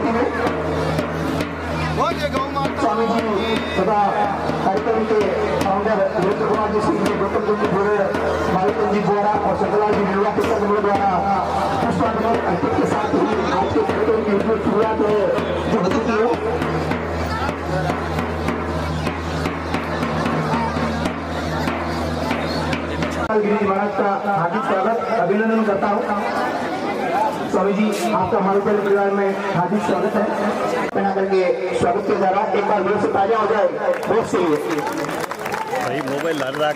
समिति में स्वामी जी तथा कार्यक्रम के फाउंडर वीरेंद्र कुमार जी सिंह जी, गौतम जी बोरे, मालिकन जी बोरा और शंकरलाल जी निर्वाह के संघ द्वारा पुष्पांजलि अर्पित के साथ ही आज के कार्यक्रम की जो शुरुआत है जो हो चुकी है। गिरिजी महाराज का हार्दिक स्वागत अभिनंदन करता हूँ। स्वामी जी आपका हमारे परिवार में हार्दिक स्वागत है। बना करके स्वागत किया जा रहा है। एक बार जोर से ताजा हो जाए बहुत सही है भाई। मोबाइल ला रहा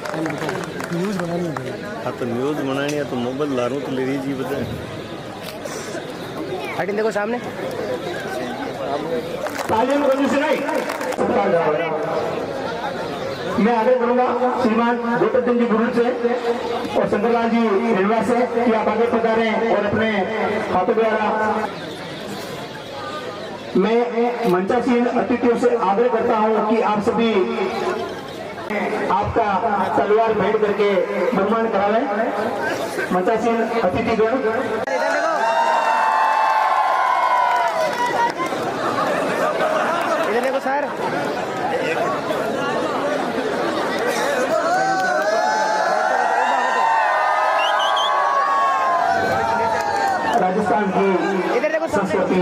न्यूज़ बनानी है। हाँ तो न्यूज़ बनानी है तो मोबाइल ला रहा हूँ तो ले लीजिए बताए। हटिन देखो सामने तालियों में कोई नहीं। मैं आगे बढ़ूंगा श्रीमान गौतम जी गुरु से और शंकरलाल जी निर्वाह से कि आप आगे पधारें और अपने हाथों द्वारा। मैं मंचासीन अतिथियों से आग्रह करता हूं कि आप सभी आपका तलवार भेंट करके सम्मान करा लें। मंचासीन अतिथिगण इधर देखो सर। राजस्थान की संस्कृति,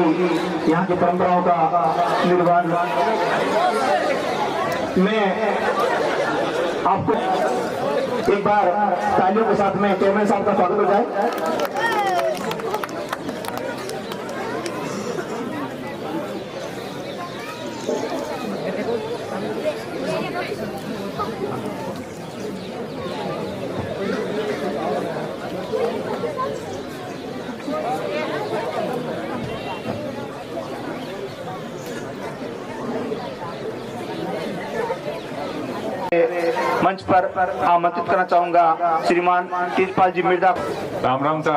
यहाँ की परंपराओं का निर्वाण मैं आपको एक बार तालियों के साथ में चेयरमैन साहब का स्वागत हो जाए। मंच पर आमंत्रित करना चाहूंगा श्रीमान तेजपाल जी मिर्जा। राम राम सा।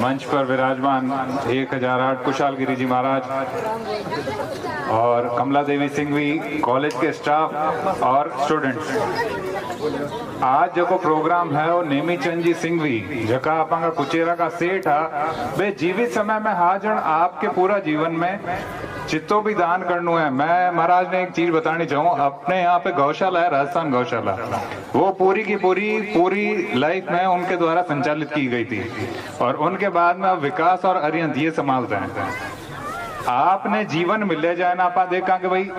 मंच पर विराजमान 1008 कुशाल गिरी जी महाराज और कमला देवी सिंघवी, कॉलेज के स्टाफ और स्टूडेंट्स। आज जो प्रोग्राम है वो नेमीचंद जी सिंघवी जका आपका कुचेरा का सेठ है वे जीवित समय में हाजन आपके पूरा जीवन में चित्तो भी दान करना है। मैं महाराज ने एक चीज बतानी चाहूँ, अपने यहाँ पे गौशाला है, राजस्थान गौशाला, वो पूरी की पूरी लाइफ में उनके द्वारा संचालित की गई थी और उनके बाद में अब विकास और अरियंत ये संभालते हैं। आपने जीवन में ले जाए ना आप देखा कि भाई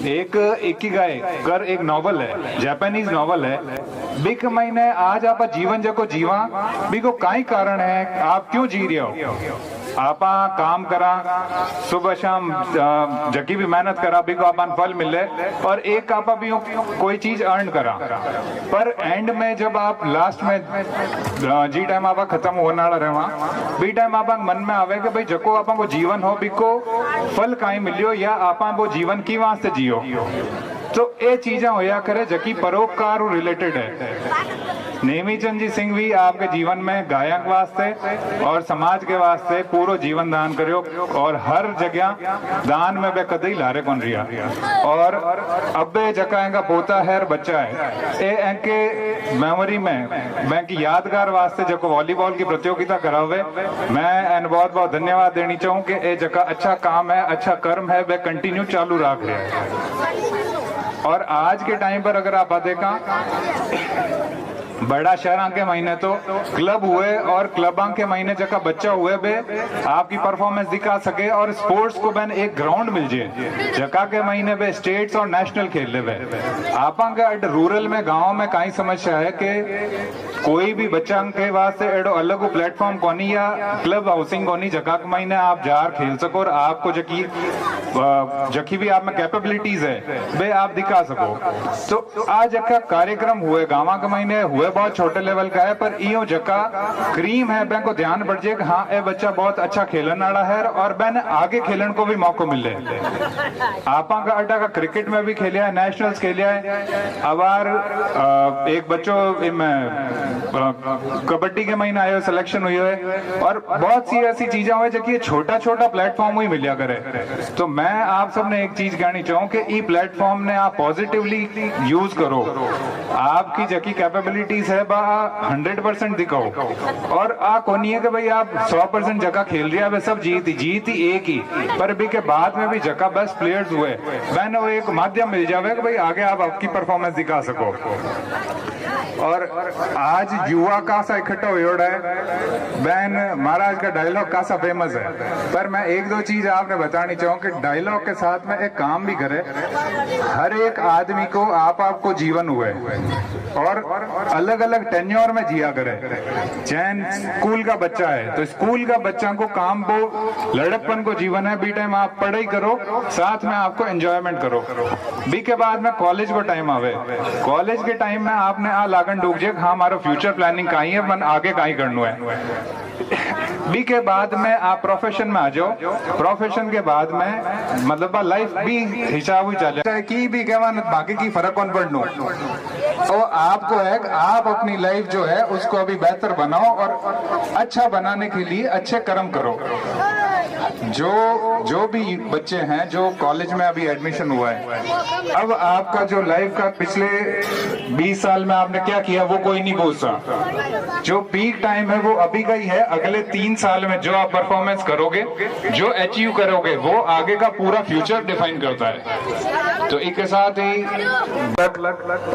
एक इकिगाई कर एक नॉवल है, जापानीज नॉवल है। बिक महीने आज आप जीवन जको जीवा बिको काई कारण है, आप क्यों जी रहे हो। आपा काम करा सुबह शाम जकी भी मेहनत करा बिको आपन फल मिले और एक आपा भी कोई चीज अर्न करा, पर एंड में जब आप लास्ट में जी टाइम आपा खत्म होने वाला रहे बी टाइम आपा मन में आवे कि भाई जको आपा को जीवन हो बिको फल काई मिलियो या आपा वो जीवन की वास्ते जियो। तो ये चीजें होया करे जकी परोपकार रिलेटेड है। नेमीचंद जी सिंघवी आपके जीवन में गायक वास्ते और समाज के वास्ते पूरा जीवन दान करो और हर जगह दान में बे कदई लारे कौन रिया और अब जका का पोता है बच्चा है ए एंके मेमोरी में मैं की यादगार वास्ते जो वॉलीबॉल की प्रतियोगिता करावे मैं एन बहुत बहुत धन्यवाद देनी चाहूँ कि ए जका अच्छा काम है, अच्छा कर्म है, वे कंटिन्यू चालू रख रहे हैं। और आज के टाइम पर अगर आप देखा बड़ा शहर के महीने तो क्लब हुए और क्लब के महीने जगह बच्चा हुए बे आपकी परफॉर्मेंस दिखा सके और स्पोर्ट्स को बैन एक ग्राउंड मिल जाए जगह के महीने बे स्टेट्स और नेशनल खेल ले बे आप रूरल में गांव में कई समस्या है कि कोई भी बच्चा के वास्ते एडो अलग प्लेटफॉर्म कोनी या क्लब हाउसिंग कोनी जगह के महीने आप जार खेल सको और आपको जकी भी आप में कैपेबिलिटीज है वे आप दिखा सको। तो आज जगह कार्यक्रम हुए गाँव के महीने हुए बहुत छोटे लेवल का है पर इो जका क्रीम है बैंक को ध्यान बढ़ जाए हाँ ये बच्चा बहुत अच्छा खेलन वाला है और बैन आगे खेलन को भी मौका मिले। आपा का अड्डा का क्रिकेट में भी खेलिया है, नेशनल्स खेलिया है। अबार एक बच्चों कबड्डी के महीने आयो सिलेक्शन हुई है और बहुत सी ऐसी चीजें हुई जो कि छोटा छोटा प्लेटफॉर्म ही मिलिया करे। तो मैं आप सबने एक चीज कहनी चाहूँ कि ई प्लेटफॉर्म ने आप पॉजिटिवली यूज करो। आपकी जकी कैपेबिलिटी क्वालिटीज है बा 100% दिखाओ। और आ कोनी है कि भाई आप 100% जगह खेल रही है, सब जीत ही एक ही, पर भी के बाद में भी जगह बेस्ट प्लेयर्स हुए मैंने वो एक माध्यम मिल जावे कि भाई आगे आप आपकी परफॉर्मेंस दिखा सको। और आज युवा का सा इकट्ठा हुआ है, बहन महाराज का डायलॉग का सा फेमस है, पर मैं एक दो चीज आपने बतानी चाहूँ कि डायलॉग के साथ में एक काम भी करे। हर एक आदमी को आपको जीवन हुए और अलग अलग टेन्योर में जिया करे। चैन स्कूल का बच्चा है तो स्कूल का बच्चा को काम को लड़कपन को जीवन है, बी टाइम आप पढ़ाई करो, साथ में आपको एंजॉयमेंट करो। बी के बाद में कॉलेज को टाइम आवे, कॉलेज के टाइम में आपने आ लागन डूब जाए हाँ हमारा फ्यूचर प्लानिंग कहीं है, मन आगे कहीं करना है। बी के बाद में आप प्रोफेशन में आ जाओ, प्रोफेशन के बाद में मतलब लाइफ भी हिसाब ही चले की भी क्या बाकी की फर्क कौन पड़नू। तो आपको है आप अपनी लाइफ जो है उसको अभी बेहतर बनाओ और अच्छा बनाने के लिए अच्छे कर्म करो। जो भी बच्चे हैं जो कॉलेज में अभी एडमिशन हुआ है, अब आपका जो लाइफ का पिछले 20 साल में आपने क्या किया वो कोई नहीं पूछता। जो पीक टाइम है वो अभी का ही है, अगले 3 साल में जो आप परफॉर्मेंस करोगे, जो अचीव करोगे, वो आगे का पूरा फ्यूचर डिफाइन करता है। तो एक साथ ही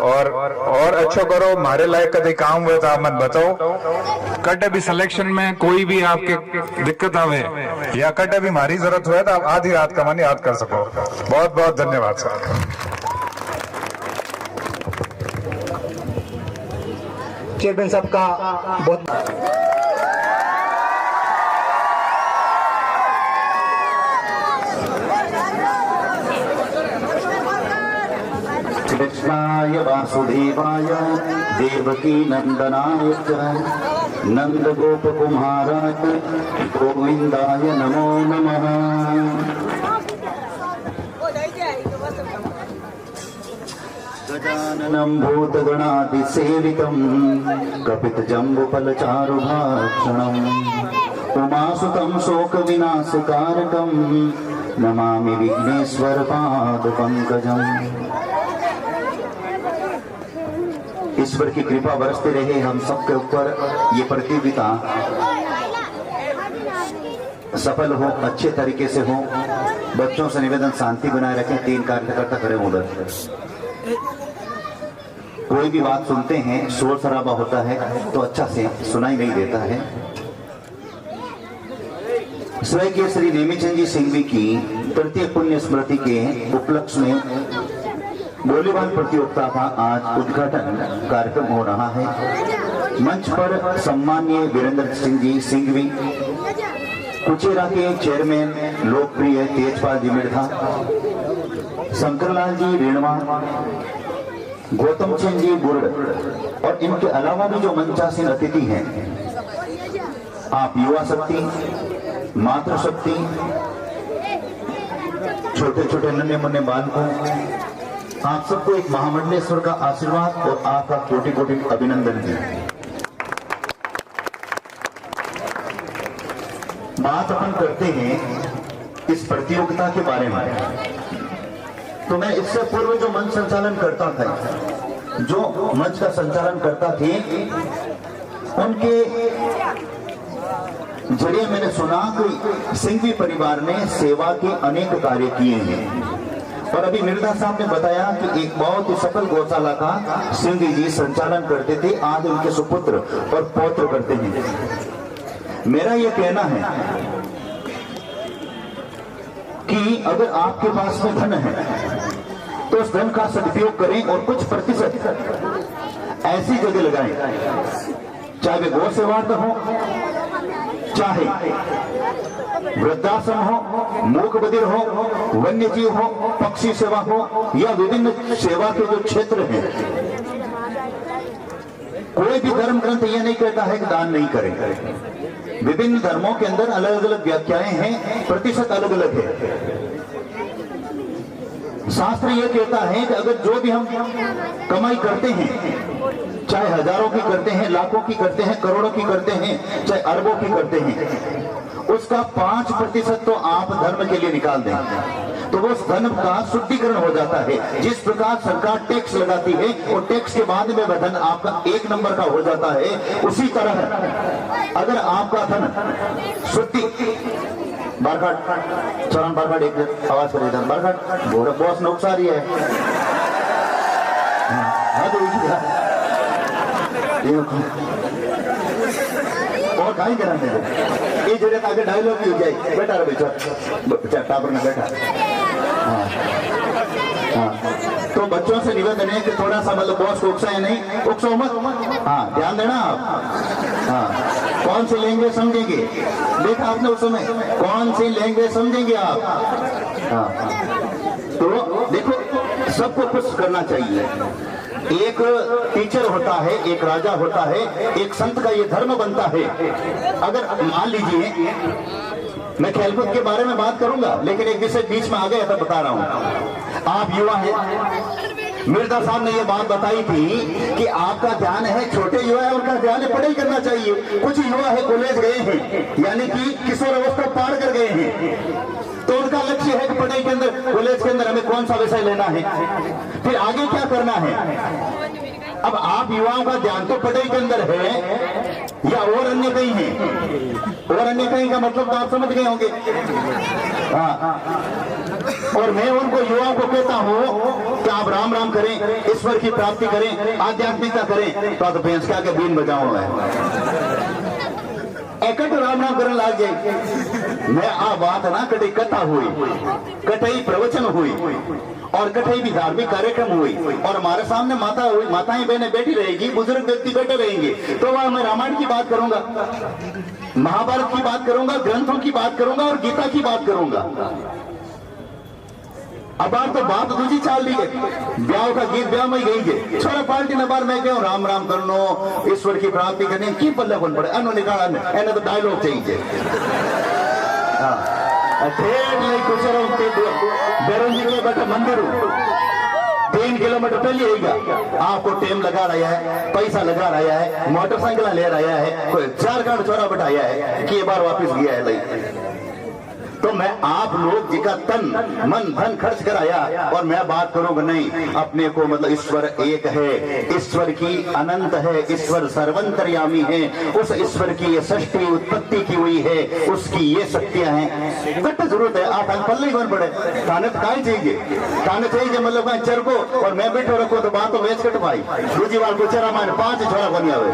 और अच्छा करो, हमारे लायक कभी काम हुए तो आप मत बताओ। कटे भी सिलेक्शन में कोई भी आपके दिक्कत आवे या कटे भी हमारी जरूरत हुए तो आप आधी रात का मन याद कर सको। बहुत बहुत धन्यवाद सर। चेयरमैन साहब का बहुत कृष्णाय वासुदेवाय देवकी नंदनाय च नंद गोप कुमाराय गोविंदाय नमो नमः। गजाननं भूतगणादिसेवितं कपितजम्बुफलचारुभक्षणम् उमासुतं शोकविनाशकारकं नमामि विघ्नेश्वरपादपङ्कजम्। ईश्वर की कृपा बरसते रहे हम सबके ऊपर, ये प्रतियोगिता सफल हो, अच्छे तरीके से हो। बच्चों से निवेदन शांति बनाए रखें। 3 कार्यकर्ता खड़े उधर। कोई भी बात सुनते हैं शोर शराबा होता है तो अच्छा से सुनाई नहीं देता है। स्वर्गीय श्री नेमीचंद जी सिंघवी की तृतीय पुण्य स्मृति के उपलक्ष्य में वॉलीबॉल प्रतियोगिता का आज उद्घाटन कार्यक्रम हो रहा है। मंच पर सम्माननीय वीरेंद्र सिंह जी सिंघवी, कुचेरा के चेयरमैन लोकप्रिय तेजपाल जी मिर्धा, शंकरलाल जी रेणवा, गौतम सिंह जी बुर्ड और इनके अलावा भी जो मंचासीन अतिथि हैं, आप युवा शक्ति, मातृशक्ति, छोटे छोटे नन्हे मुन्ने बालकों, आप सबको एक महामंडलेश्वर का आशीर्वाद और आपका कोटि कोटि अभिनंदन भी। बात अपन करते हैं इस प्रतियोगिता के बारे में, तो मैं इससे पूर्व जो मंच संचालन करता था, जो मंच का संचालन करता थे, उनके जरिए मैंने सुना कि सिंघवी परिवार ने सेवा के अनेक कार्य किए हैं। और अभी मिर्धा साहब ने बताया कि एक बहुत ही सफल गौशाला का सिंघवी जी संचालन करते थे, आज उनके सुपुत्र और पौत्र करते हैं। मेरा यह कहना है कि अगर आपके पास में धन है तो उस धन का सदुपयोग करें और कुछ प्रतिशत ऐसी जगह लगाएं, चाहे वे गौ सेवा हो, चाहे वृद्धाश्रम हो, मूक बधिर हो, वन्य जीव हो, पक्षी सेवा हो या विभिन्न सेवा के जो क्षेत्र हैं। कोई भी धर्म ग्रंथ यह नहीं कहता है कि दान नहीं करें। विभिन्न धर्मों के अंदर अलग अलग व्याख्याएं हैं, प्रतिशत अलग अलग है। शास्त्र यह कहता है कि अगर जो भी हम कमाई करते हैं, चाहे हजारों की करते हैं, लाखों की करते हैं, करोड़ों की करते हैं, चाहे अरबों की करते हैं, उसका 5% तो आप धर्म के लिए निकाल दें। तो वो धन का शुद्धिकरण हो जाता है। जिस प्रकार सरकार टैक्स लगाती है और टैक्स के बाद में वह धन आपका 1 नंबर का हो जाता है, उसी तरह अगर आपका धन शुद्धि बारघाट चरण बारघाट एक आवाज कर बारघाट बॉस नुकसा रही है। हाँ तो और कहीं कराने ये जगह आगे डायलॉग भी हो जाए। बैठा रहे बेटा टापर में बैठा। हाँ तो बच्चों से निवेदन है कि थोड़ा सा मतलब बॉस को उकसाए नहीं, उकसो मत। हाँ ध्यान देना आप। हाँ कौन सी लैंग्वेज समझेंगे, देखा आपने उस समय कौन सी लैंग्वेज समझेंगे आप। हाँ तो देखो सबको खुश करना चाहिए। एक टीचर होता है, एक राजा होता है, एक संत का ये धर्म बनता है। अगर मान लीजिए मैं खेलकूद के बारे में बात करूंगा, लेकिन एक विषय बीच में आ गया था, बता रहा हूं। आप युवा हैं, मिर्जा साहब ने ये बात बताई थी कि आपका ध्यान है छोटे युवा है, उनका ध्यान है पढ़ाई करना चाहिए। कुछ युवा है कॉलेज गए हैं, यानी कि किशोर अवस्था पार कर गए हैं, तो उनका लक्ष्य है कि पढ़ाई के अंदर कॉलेज के अंदर हमें कौन सा विषय लेना है, फिर आगे क्या करना है। अब आप युवाओं का ध्यान तो पढ़ाई के अंदर है या और अन्य कहीं है। और अन्य कहीं का मतलब तो आप समझ गए होंगे। हाँ और मैं उनको युवाओं को कहता हूं कि आप राम राम करें, ईश्वर की प्राप्ति करें, आध्यात्मिकता करें, तो भैंस क्या के बीन बजाओ मैं एकट राम राम करने लग जाए। मैं आ बात ना कटई कथा हुई, कटई प्रवचन हुई और कटई भी धार्मिक कार्यक्रम हुई और हमारे सामने माता हुई, माताएं बहनें बैठी रहेगी, बुजुर्ग व्यक्ति बैठे रहेंगे, तो वह मैं रामायण की बात करूंगा, महाभारत की बात करूंगा, ग्रंथों की बात करूंगा और गीता की बात करूंगा। अब आप तो बात दूसरी चाल दी गई, ब्याह का गीत ब्याह में गई है, छोरा पार्टी ने बार मैं कहूँ राम राम करनो, ईश्वर की प्राप्ति करने की पल्ले कौन पड़े, अनु निकाला एने तो डायलॉग चाहिए। मंदिर 3 किलोमीटर पहले आएगा, आपको टेम लगा रहा है, पैसा लगा रहा है, मोटरसाइकिल ले रहा है, कोई 4 गांठ छोरा बैठाया है कि ये बार वापिस गया है। तो मैं आप लोग जिका तन मन धन खर्च कराया और मैं बात करूंगा नहीं अपने को, मतलब ईश्वर एक है, ईश्वर की अनंत है, ईश्वर सर्वंतर्यामी है, उस ईश्वर की ये सृष्टि उत्पत्ति की हुई है, उसकी ये शक्तियां हैं। कट जरूरत है आप पल्ले ही बन पड़े, तानत का चाहिए, ताने चाहिए मतलब चर को और मैं बैठो रखो तो बात तो वेच कट भाई दूसरी बार को चरा मैंने 5 छोरा बनिया हुए।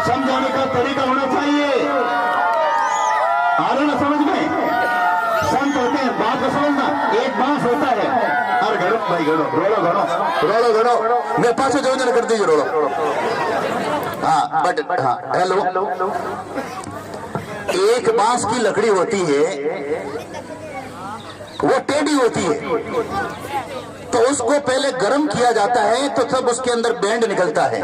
समझाने का तरीका होना चाहिए, आ रहा ना समझ में। संत होते हैं बात को समझना, एक बांस होता है। अरे घड़ो भाई घड़ो, रोलो घड़ो, रोलो घड़ो, मैं पास जो कर दीजिए रोलो। हाँ बट हाँ हेलो, एक बांस की लकड़ी होती है, वो टेढ़ी होती है, तो उसको पहले गर्म किया जाता है तो तब उसके अंदर बैंड निकलता है,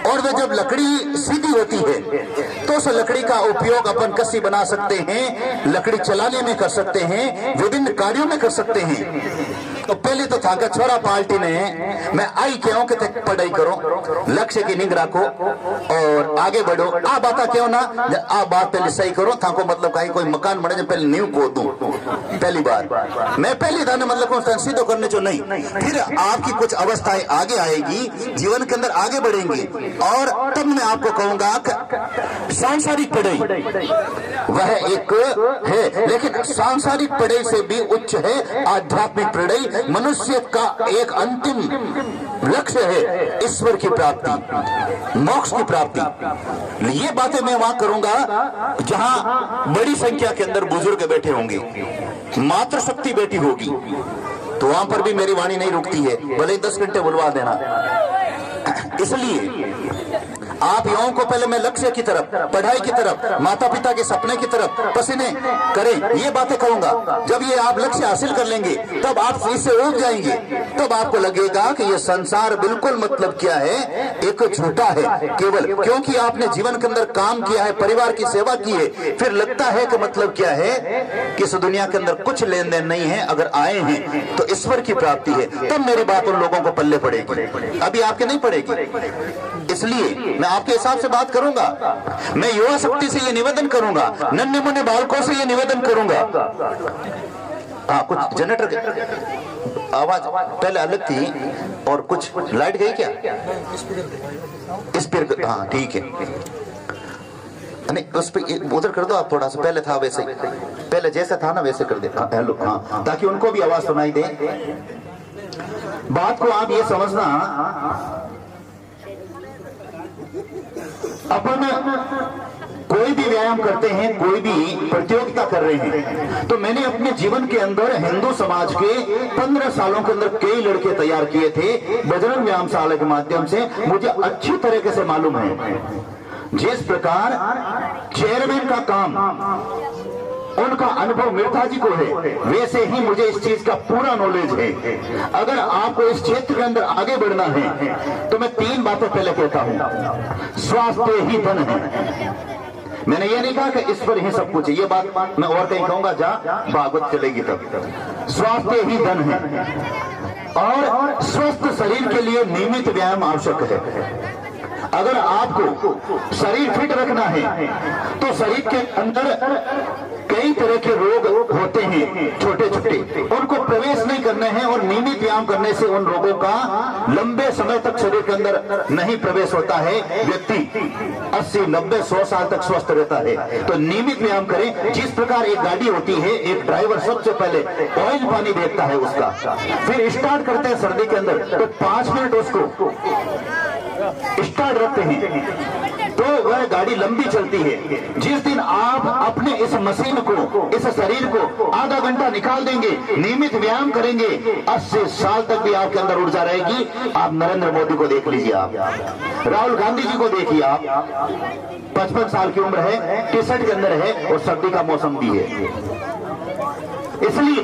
और वह जब लकड़ी सीधी होती है तो उस लकड़ी का उपयोग अपन कस्सी बना सकते हैं, लकड़ी चलाने में कर सकते हैं, विभिन्न कार्यों में कर सकते हैं। तो पहले तो था छोरा पार्टी ने मैं आई क्यों कि पढ़ाई करो, लक्ष्य की निगरानी रखो और आगे बढ़ो। आ बात क्यों ना, आ बात पहले सही करो था को मतलब कहीं कोई मकान बने जो पहले नींव को दूं, पहली बार मैं पहली था मतलब को सीधो करने जो नहीं, फिर आपकी कुछ अवस्थाएं आगे आएगी, जीवन के अंदर आगे बढ़ेंगी और तब मैं आपको कहूंगा सांसारिक पढ़ाई वह एक है, लेकिन सांसारिक पढ़ाई से भी उच्च है आध्यात्मिक पढ़ाई। मनुष्य का एक अंतिम लक्ष्य है ईश्वर की प्राप्ति, मोक्ष की प्राप्ति। ये बातें मैं वहां करूंगा जहां बड़ी संख्या के अंदर बुजुर्ग बैठे होंगे, मातृशक्ति बैठी होगी, तो वहां पर भी मेरी वाणी नहीं रुकती है, भले ही 10 घंटे बुलवा देना। इसलिए आप युवाओं को पहले मैं लक्ष्य की तरफ, पढ़ाई की तरफ, माता पिता के सपने की तरफ पसीने करें, ये बातें कहूंगा। जब ये आप लक्ष्य हासिल कर लेंगे तब आप इससे उब जाएंगे, तब आपको लगेगा कि ये संसार बिल्कुल मतलब क्या है, एक झूठा है केवल क्योंकि आपने जीवन के अंदर काम किया है, परिवार की सेवा की है, फिर लगता है कि मतलब क्या है कि इस दुनिया के अंदर कुछ लेन देन नहीं है। अगर आए हैं तो ईश्वर की प्राप्ति है, तब मेरी बात उन लोगों को पल्ले पड़ेगी, अभी आपके नहीं पड़ेगी। इसलिए मैं आपके हिसाब से बात करूंगा। मैं युवा शक्ति से ये निवेदन करूंगा, नन्हे मुन्ने बालकों से ये निवेदन करूंगा। हाँ, कुछ जनरेटर आवाज पहले अलग थी और कुछ लाइट गई क्या? स्पीकर, हाँ ठीक है, नहीं उस पे उधर कर दो आप, थोड़ा सा पहले था वैसे, पहले जैसा था ना वैसे कर दे। हेलो, हाँ, ताकि उनको भी आवाज सुनाई दे। बात को आप ये समझना, अपन कोई भी व्यायाम करते हैं, कोई भी प्रतियोगिता कर रहे हैं, तो मैंने अपने जीवन के अंदर हिंदू समाज के 15 सालों के अंदर कई लड़के तैयार किए थे बजरंग व्यायामशाला के माध्यम से। मुझे अच्छी तरीके से मालूम है जिस प्रकार चेयरमैन का काम उनका अनुभव मिर्था जी को है, वैसे ही मुझे इस चीज का पूरा नॉलेज है। अगर आपको इस क्षेत्र के अंदर आगे बढ़ना है तो मैं 3 बातें पहले कहता हूं। स्वास्थ्य ही धन है। मैंने ये नहीं कहा कि इस पर ही सब कुछ है, ये बात मैं और कहीं कहूंगा जहां भागवत चलेगी तब। स्वास्थ्य ही धन है और स्वस्थ शरीर के लिए नियमित व्यायाम आवश्यक है। अगर आपको शरीर फिट रखना है तो शरीर के अंदर कई तरह के रोग होते हैं छोटे छोटे, उनको प्रवेश नहीं करने हैं और नियमित व्यायाम करने से उन रोगों का लंबे समय तक शरीर के अंदर नहीं प्रवेश होता है। व्यक्ति 80, 90, 100 साल तक स्वस्थ रहता है। तो नियमित व्यायाम करें। जिस प्रकार एक गाड़ी होती है, एक ड्राइवर सबसे पहले ऑयल पानी देखता है उसका, फिर स्टार्ट करते हैं सर्दी के अंदर तो 5 मिनट उसको स्टार्ट रखते हैं तो वह गाड़ी लंबी चलती है। जिस दिन आप अपने इस मशीन को, इस शरीर को आधा घंटा निकाल देंगे, नियमित व्यायाम करेंगे, 80 साल तक भी आपके अंदर ऊर्जा रहेगी। आप नरेंद्र मोदी को देख लीजिए, आप राहुल गांधी जी को देखिए, आप 55 साल की उम्र है, टी-शर्ट के अंदर है और सर्दी का मौसम भी है। इसलिए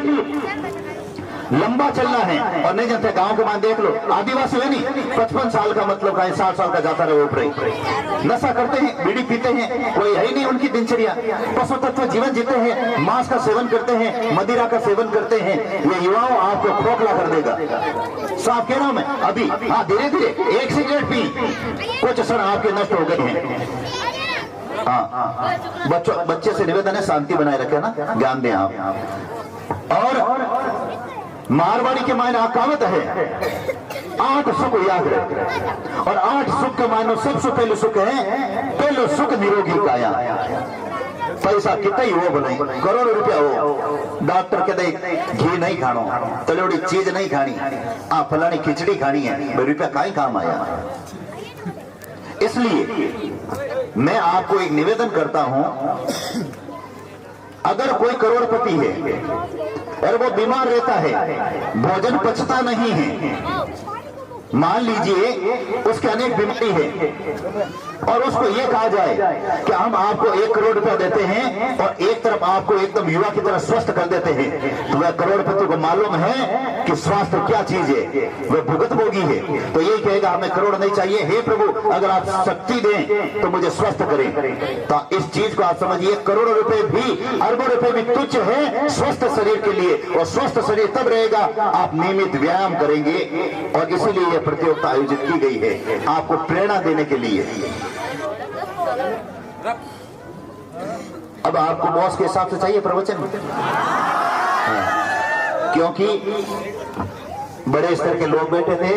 लंबा चलना है। और नहीं जानते गांव के मान देख लो, आदिवासी है नहीं, 55 साल का मतलब का 60 साल का जाता रहे ऊपर। नशा करते हैं, बीड़ी पीते हैं, कोई है ही नहीं उनकी दिनचर्या। पशु तत्व जीवन जीते हैं, मांस का सेवन करते हैं, मदिरा का सेवन करते हैं। ये युवाओं आपको खोखला कर देगा। साफ कह रहा हूं मैं अभी। हाँ, धीरे धीरे 1 सिगरेट पी, कुछ क्षण आपके नष्ट हो गए हैं। हाँ, बच्चे से निवेदन है शांति बनाए रखे ना, ज्ञान दें आप। और मारवाड़ी के मायने कहावत है 8 सुख याद रहे, और 8 सुख के मायने सबसे पहले सुख है, पहले सुख निरोगी काया। पैसा कितना ही हो भले, करोड़ रुपया हो, डॉक्टर कहते घी नहीं खानो, तलोड़ी चीज नहीं खानी, फलानी खिचड़ी खानी है, रुपया का ही काम आया। इसलिए मैं आपको एक निवेदन करता हूं, अगर कोई करोड़पति है और वो बीमार रहता है, भोजन पचता नहीं है, मान लीजिए उसके अनेक बीमारी है और उसको ये कहा जाए कि हम आपको 1 करोड़ रुपया देते हैं और एक तरफ आपको एकदम युवा की तरह स्वस्थ कर देते हैं, तो वह करोड़पति को मालूम है कि स्वास्थ्य क्या चीज है, वह भुगत भोगी है। तो यही कहेगा हमें करोड़ नहीं चाहिए, हे प्रभु अगर आप शक्ति दें तो मुझे स्वस्थ करें। तो इस चीज को आप समझिए, करोड़ों रुपए भी, अरबों रुपए भी तुच्छ है स्वस्थ शरीर के लिए। और स्वस्थ शरीर तब रहेगा आप नियमित व्यायाम करेंगे। और इसीलिए यह प्रतियोगिता आयोजित की गई है, आपको प्रेरणा देने के लिए। अब आपको बॉस के हिसाब से चाहिए प्रवचन, क्योंकि बड़े स्तर के लोग बैठे थे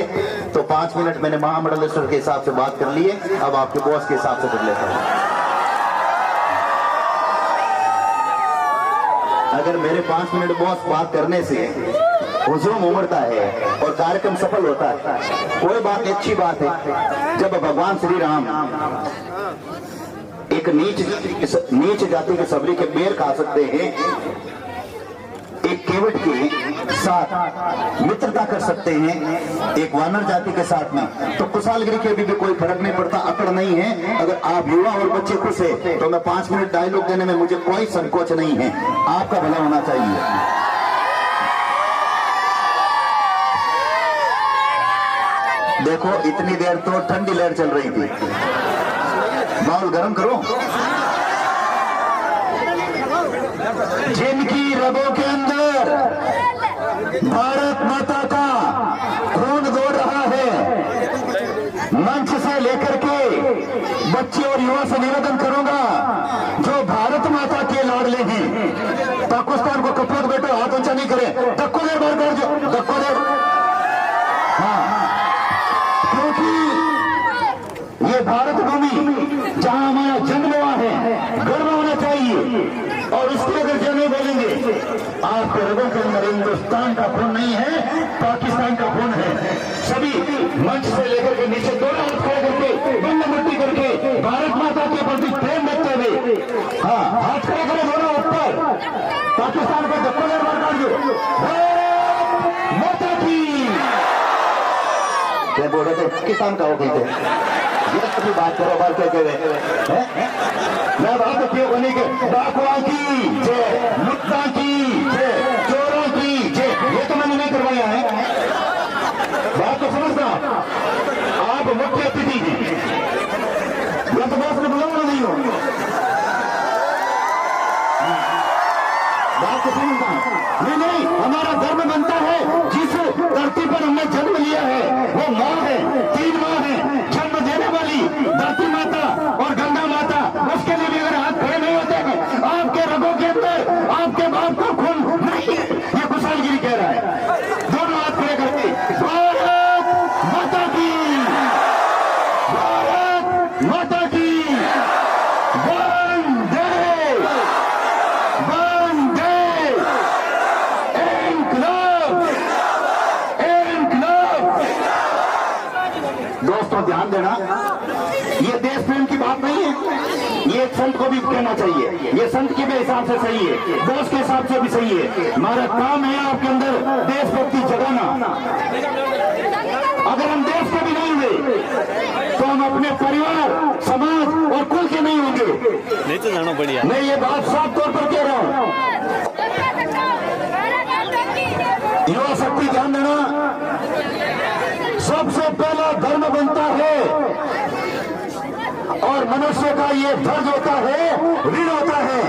तो 5 मिनट मैंने महामंडलेश्वर के हिसाब से बात कर लिए, अब आपके बॉस के हिसाब से कर लेता हूं। अगर मेरे 5 मिनट बॉस बात करने से हुजूम उमड़ता है और कार्यक्रम सफल होता है, कोई बात नहीं, अच्छी बात है। जब भगवान श्री राम एक नीच जाति के सबरी के बेर खा सकते हैं, एक केवट के साथ मित्रता कर सकते हैं, एक वानर जाति के साथ में, तो कुशालगिरी के भी कोई फर्क नहीं पड़ता, अकड़ नहीं है। अगर आप युवा और बच्चे खुश है तो मैं 5 मिनट डायलॉग देने में मुझे कोई संकोच नहीं है, आपका भला होना चाहिए। देखो इतनी देर तो ठंडी लहर चल रही थी, माहौल गर्म करो। जिनकी रगों के अंदर भारत माता का खून दौड़ रहा है, मंच से लेकर के युवा से निवेदन करूंगा, जो भारत माता के लाडले हैं, पाकिस्तान को कपड़ों बैठो, हाथ ऊंचा नहीं करें, धक्को देर बार कर जो धक्को देर। हाँ, क्योंकि ये भारत भूमि जहां हमारा जन्म हुआ है, गर्व होना चाहिए। और उसको अगर जो नहीं बोलेंगे, आपके रगों के अंदर हिंदुस्तान का खून नहीं है, पाकिस्तान का खून है। सभी मंच से लेकर के नीचे दोनों हाथ खड़े करके, बंद मुट्ठी करके, भारत माता के प्रति प्रेम रखते हुए, हाँ, हाथ खड़े करें दोनों ऊपर, पाकिस्तान को धक्का निर्माण कर दो। माता की क्या बोल रहे थे, किसान का हो गई थे, ये अपनी बात करो, बात क्या कह रहे हैं? मैं बात क्यों बनी के डाकुआ की जय, लुट्टा की जय, चोरों की जय, ये तो मैंने नहीं करवाया है। बात तो समझना, आप मुख्य अतिथि हैं, या तो बात में बुलाऊंगा नहीं हो। बात तो समझना, नहीं, हमारा धर्म बनता है, जिस धरती पर हमने जन्म लिया है वो माँ है, 3 माँ है, जन्म देने वाली धरती माता और गंगा माता, उसके लिए भी अगर हाथ खड़े नहीं होते हैं, आपके रगों के अंदर आपके बाप का खून नहीं है, ये खुशालगिरी कह रहा है। दोनों हाथ खड़े करके भारत माता की, भारत माता की, वंदे वंदे, इनकलाब इनकलाब। दोस्तों ध्यान देना, ये देश प्रेम की बात नहीं है, ये एक संत को भी कहना चाहिए, ये संत के भी हिसाब से सही है, दोस्त के हिसाब से भी सही है। हमारा काम है आपके अंदर देशभक्ति जगाना। अगर हम देश के भी नहीं हुए तो हम अपने परिवार, समाज और कुल के नहीं होंगे। नहीं तो जानो बढ़िया, मैं ये बात साफ तौर पर कह रहा हूं। युवा शक्ति ध्यान देना, सबसे पहला धर्म बनता है और मनुष्य का ये फर्ज होता है, ऋण होता है,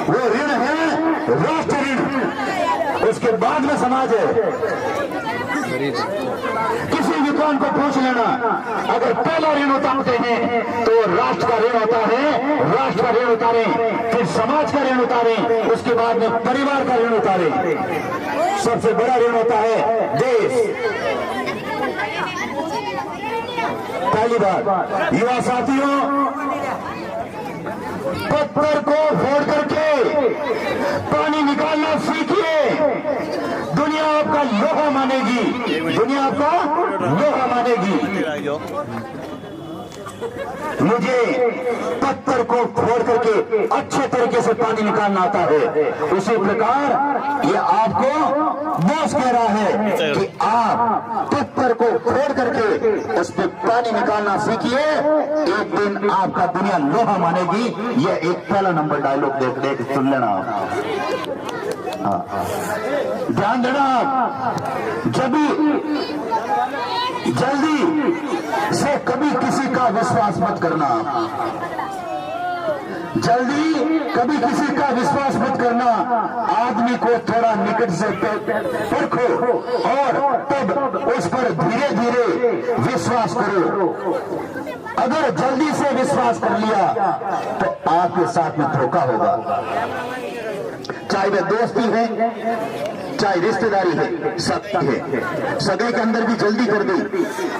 वो ऋण है राष्ट्र ऋण, उसके बाद में समाज है। किसी विद्वान को पूछ लेना, अगर पहला ऋण उतारते हैं तो राष्ट्र का ऋण होता है, राष्ट्र का ऋण उतारें, फिर समाज का ऋण उतारें, उसके बाद में परिवार का ऋण उतारें। सबसे बड़ा ऋण होता है देश। पहली बात, युवा साथियों, पत्थर को फोड़ करके पानी निकालना सीखिए। दुनिया आपका लोहा मानेगी, दुनिया आपका लोहा मानेगी। मुझे पत्थर को फोड़ करके अच्छे तरीके से पानी निकालना आता है, उसी प्रकार ये आपको बॉस कह रहा है कि आप पत्थर को फोड़ करके उस पर पानी निकालना सीखिए, एक दिन आपका दुनिया लोहा मानेगी। ये एक पहला नंबर डायलॉग देख सुन लेना। ध्यान देना, जल्दी से कभी किसी का विश्वास मत करना, जल्दी कभी किसी का विश्वास मत करना। आदमी को थोड़ा निकट से परखो और तब उस पर धीरे धीरे विश्वास करो। अगर जल्दी से विश्वास कर लिया तो आपके साथ में धोखा होगा, चाहे वह दोस्ती है, चाहे रिश्तेदारी है, सत्य है। सगे के अंदर भी जल्दी कर दी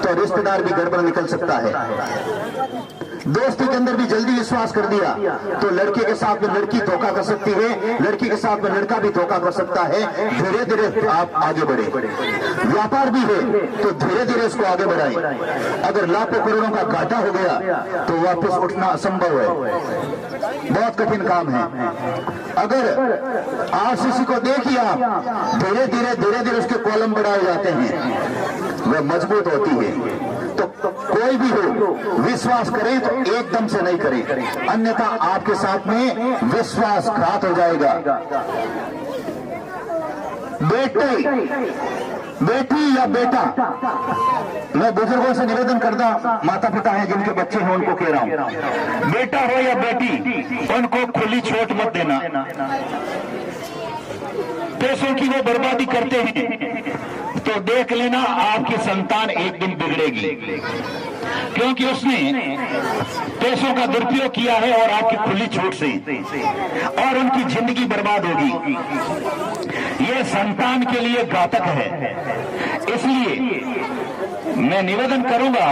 तो रिश्तेदार भी गड़बड़ निकल सकता है। दोस्ती के अंदर भी जल्दी विश्वास कर दिया तो लड़के के साथ में लड़की धोखा कर सकती है, लड़की के साथ में लड़का भी धोखा कर सकता है। धीरे धीरे आप आगे बढ़े। व्यापार भी है तो धीरे धीरे इसको आगे बढ़ाएं। अगर लाखों करोड़ों का घाटा हो गया तो वापस उठना असंभव है, बहुत कठिन काम है। अगर आरसीसी को देखिए आप, धीरे धीरे उसके कॉलम बढ़ाए जाते हैं, वह मजबूत होती है। तो कोई भी हो, विश्वास करें तो एकदम से नहीं करें, अन्यथा आपके साथ में विश्वासघात हो जाएगा। बेटी या बेटा, मैं बुजुर्गों से निवेदन करता, माता पिता हैं जिनके बच्चे हैं उनको कह रहा हूं, बेटा हो या बेटी, उनको खुली छूट मत देना। पैसों की वो बर्बादी करते हैं तो देख लेना आपकी संतान एक दिन बिगड़ेगी। क्योंकि उसने पैसों का दुरुपयोग किया है और आपकी खुली छूट से, और उनकी जिंदगी बर्बाद होगी। यह संतान के लिए घातक है। इसलिए मैं निवेदन करूंगा,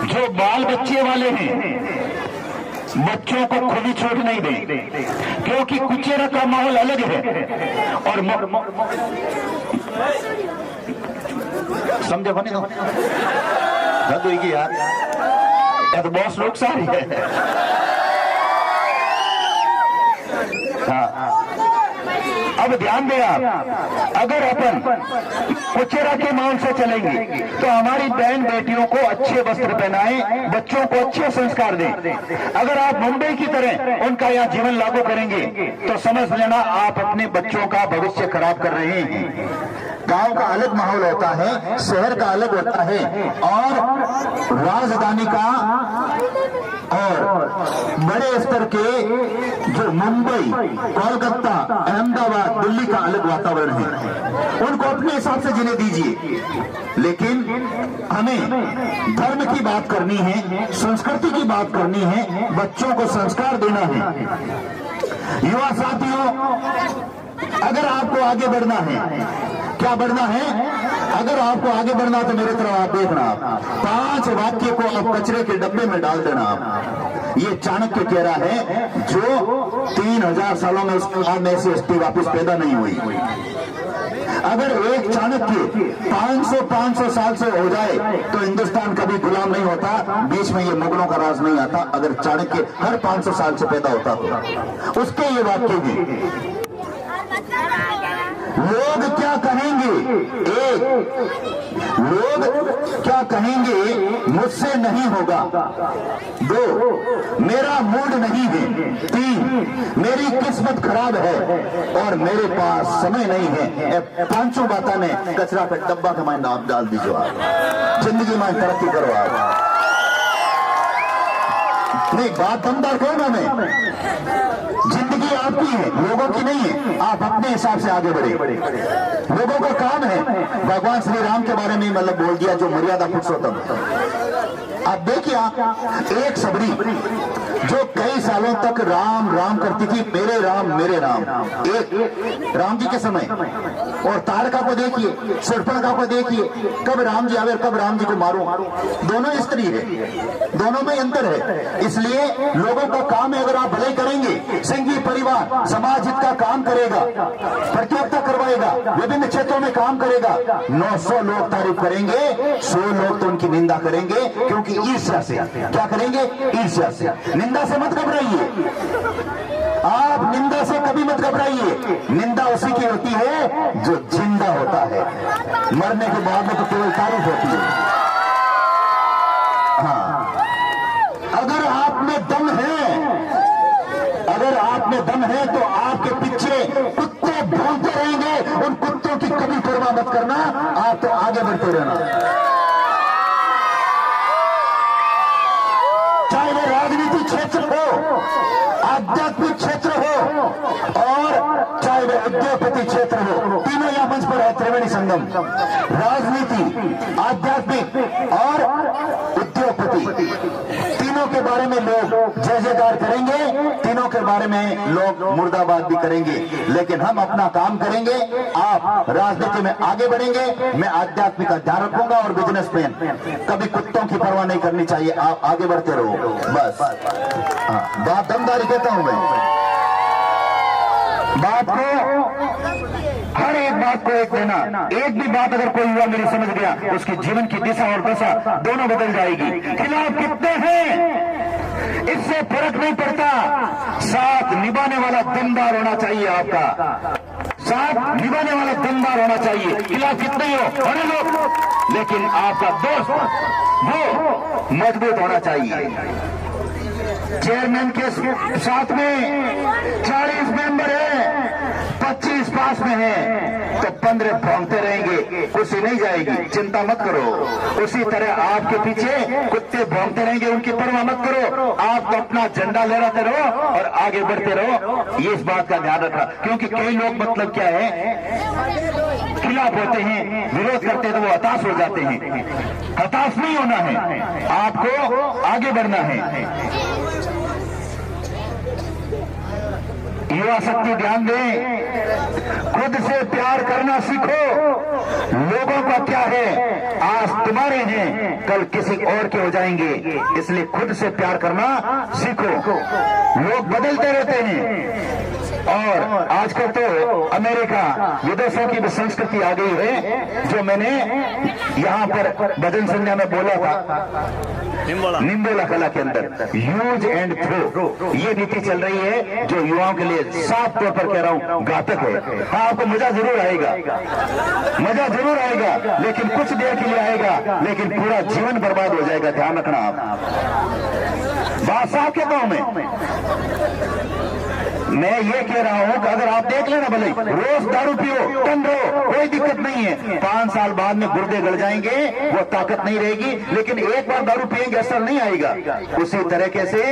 जो बाल बच्चे वाले हैं, बच्चों को खुली छूट नहीं दें, क्योंकि कुचेरा का माहौल अलग है। और समझे बने दो यार, या तो बहुत लोग सारी है। हाँ, अब ध्यान दें आप, अगर अपन कुचेरा के माहौल से चलेंगे तो हमारी बहन बेटियों को अच्छे वस्त्र पहनाएं, बच्चों को अच्छे संस्कार दें। अगर आप मुंबई की तरह उनका यहाँ जीवन लागू करेंगे तो समझ लेना आप अपने बच्चों का भविष्य खराब कर रहे हैं। गांव का अलग माहौल होता है, शहर का अलग होता है, और राजधानी का और बड़े स्तर के जो मुंबई, कोलकाता, अहमदाबाद, दिल्ली का अलग वातावरण है। उनको अपने हिसाब से जीने दीजिए, लेकिन हमें धर्म की बात करनी है, संस्कृति की बात करनी है, बच्चों को संस्कार देना है। युवा साथियों, अगर आपको आगे बढ़ना है, क्या बढ़ना है? अगर आपको आगे बढ़ना तो मेरे तरफ आप देखना, 5 वाक्य को अब कचरे के डब्बे में डाल देना। आप ये चाणक्य कह रहा है, जो 3000 सालों में उसके बाद में ऐसी हस्ती वापिस पैदा नहीं हुई। अगर एक चाणक्य 500 साल से हो जाए तो हिंदुस्तान कभी गुलाम नहीं होता, बीच में ये मुगलों का राज नहीं आता। अगर चाणक्य हर 500 साल से पैदा होता तो उसके ये वाक्य भी, लोग क्या कहेंगे, लोग क्या कहेंगे मुझसे नहीं होगा। 2, मेरा मूड नहीं है। 3, मेरी किस्मत खराब है और मेरे पास समय नहीं है। 5 बातें ने कचरा का डब्बा के माइंड आप डाल दीजिए। आप जिंदगी में तरक्की करो। आप नहीं, बात दमदार कहूंगा मैं, जिंदगी आपकी है, लोगों की नहीं है। आप अपने हिसाब से आगे बढ़े। लोगों का काम है, भगवान श्री राम के बारे में मतलब बोल दिया, जो मर्यादा पुरुषोत्तम। आप देखिए, एक सबरी जो कई सालों तक राम राम करती थी, मेरे राम मेरे राम, एक राम जी के समय, और तारका को देखिए, शूर्पणखा को देखिए, कब राम जी आवे, कब राम जी को मारो। दोनों स्त्री है, दोनों में अंतर है। इसलिए लोगों का काम है, अगर आप भलाई करेंगे, सिंघी परिवार समाज हित का काम करेगा, प्रतियोगिता करवाएगा, विभिन्न क्षेत्रों में काम करेगा, 900 लोग तारीफ करेंगे, 100 लोग तो उनकी निंदा करेंगे। क्योंकि ईर्ष्या से, क्या करेंगे? ईर्ष्या से। निंदा से मत घबराइए, आप निंदा से कभी मत घबराइए। निंदा उसी की होती है जो जिंदा होता है, मरने के बाद में तो केवल तारीफ होती है। हाँ, अगर आप में दम है, अगर आप में दम है तो आपके पीछे कुत्ते भूलते रहेंगे। उन कुत्तों की कभी परवाह मत करना, आप तो आगे बढ़ते रहना। चाहे वो राजनीतिक क्षेत्र हो, आध्यात्मिक क्षेत्र हो, और चाहे वो उद्योगपति क्षेत्र हो, तीनों यहाँ मंच पर है। त्रिवेणी संगम, राजनीति, आध्यात्मिक और उद्योगपति, तीनों के बारे में लोग जय जयकार करेंगे, तीनों के बारे में लोग मुर्दाबाद भी करेंगे। लेकिन हम अपना काम करेंगे, आप राजनीति में आगे बढ़ेंगे, मैं आध्यात्मिक का ध्यान रखूंगा, और बिजनेसमैन कभी कुत्तों की परवाह नहीं करनी चाहिए। आप आगे बढ़ते रहो बस। हाँ, बात दमदारी कहता हूं मैं, बात को, हर एक बात को एक देना। एक भी बात अगर कोई युवा मेरी समझ गया, उसकी जीवन की दिशा और दशा दोनों बदल जाएगी। खिलाफ कितने हैं इससे फर्क नहीं पड़ता, साथ निभाने वाला दमदार होना चाहिए। आपका साथ निभाने वाला दमदार होना चाहिए। खिलाफ कितने हो, बड़े लोग, लेकिन आपका दोस्त वो मजबूत होना चाहिए। चेयरमैन के साथ में 40 मेंबर है, 25 पास में है, तो 15 भौंकते रहेंगे, कुर्सी नहीं जाएगी, चिंता मत करो। उसी तरह आपके पीछे कुत्ते भौंकते रहेंगे, उनकी परवाह मत करो। आप तो अपना झंडा लहराते रहो और आगे बढ़ते रहो। ये इस बात का ध्यान रखना, क्योंकि कई लोग मतलब क्या है, खिलाफ होते हैं, विरोध करते हैं तो वो हताश हो जाते हैं। हताश नहीं होना है, आपको आगे बढ़ना है। युवा शक्ति ध्यान दें, खुद से प्यार करना सीखो। लोगों का क्या है, आज तुम्हारे हैं, कल किसी और के हो जाएंगे, इसलिए खुद से प्यार करना सीखो। लोग बदलते रहते हैं और आजकल तो अमेरिका विदेशों की भी संस्कृति आ गई है, जो मैंने यहाँ पर भजन संध्या में बोला था, निम्बोला कला के अंदर यूज एंड थ्रो, ये नीति चल रही है जो युवाओं के लिए साफ तौर पर कह रहा हूं घातक है। हाँ, आपको मजा जरूर आएगा, मजा जरूर आएगा, लेकिन कुछ देर के लिए आएगा, लेकिन पूरा जीवन बर्बाद हो जाएगा। ध्यान रखना आप, बात साफ कहता हूं मैं ये कह रहा हूं कि अगर आप देख लेना, भले रोज दारू पियो, टन रहो, कोई दिक्कत नहीं है। 5 साल बाद में गुर्दे गल जाएंगे, वो ताकत नहीं रहेगी, लेकिन एक बार दारू पिएंगे असर नहीं आएगा। उसी तरीके से